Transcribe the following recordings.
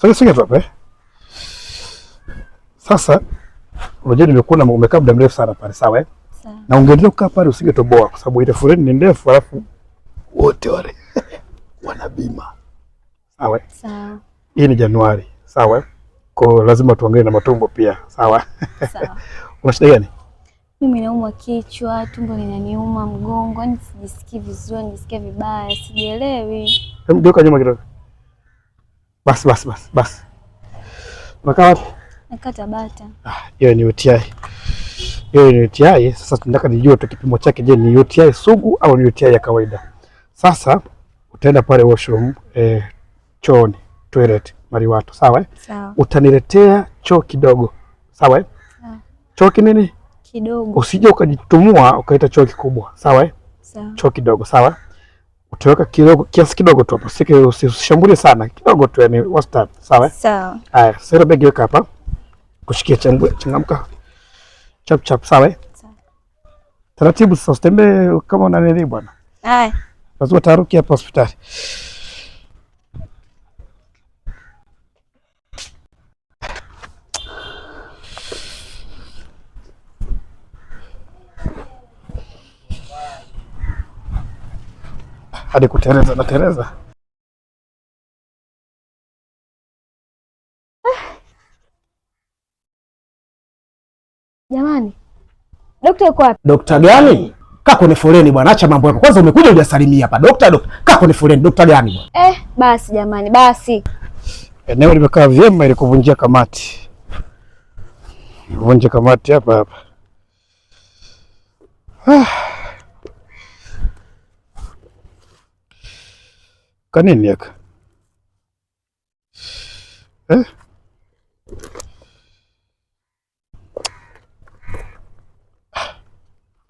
Sasa tu hapa. Sasa unajua nimekuona umekaa muda mrefu sana pale, sawa Sawa. Na ungeendelea kukaa pale usingetoboa kwa sababu ile foleni ni ndefu, alafu wote wale wana bima. Sawa? Sawa. Hii ni Januari, sawa? Kwa lazima tuangalie na matumbo pia, sawa? Sawa. Una shida gani? Mimi naumwa kichwa, tumbo linaniuma, mgongo, yani sijisikii vizuri, nisikia vibaya, sijielewi. Hebu geuka nyuma kidogo. Basi. Unakaa wapi? Nakaa Tabata. Hiyo ni UTI. Hiyo ni UTI. Sasa tunataka nijue tu kipimo chake, je, ni UTI sugu au ni UTI ya kawaida? Sasa utaenda pale washroom, chooni, toilet, Mariwatu, sawa? Sawa. Utaniletea choo kidogo, sawa? Sawa. Choo kinini? Kidogo. Usije ukajitumua ukaita choo kikubwa, sawa? Sawa. Choo kidogo, sawa? Utaweka kidogo, kiasi kidogo tu hapo. Usishambulie sana, kidogo tu, yani wastani, sawa? Sawa. Haya, sasa begi weka hapa. Kushikia changamka. Chap, sawa? Sawa. Taratibu sasa, usitembee kama unanili bwana. Haya. Lazima taruki hapa hospitali. Hadi kuteleza na teleza. Jamani. Dokta yuko wapi? Dokta gani? Kaa kwenye foleni bwana, acha mambo yako. Kwanza umekuja hujasalimia hapa. Dokta, kaa kwenye foleni. Dokta gani bwana? Basi jamani, basi. Eneo limekaa vyema ili kuvunjia kamati. Vunje kamati hapa. Kanini yaka?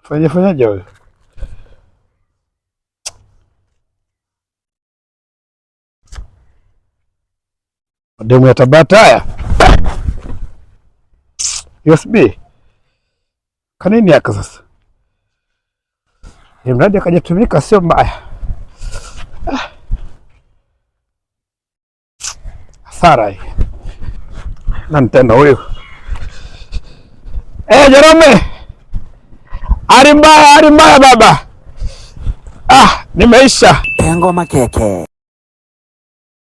Fanyaje wewe? Demu ya Tabata haya. USB. Kanini yaka sasa? Mradi akajatumika sio mbaya. Hasara hii. Nani tena huyu? Jerome. Ari mbaya baba. Nimeisha. Ngoma keke.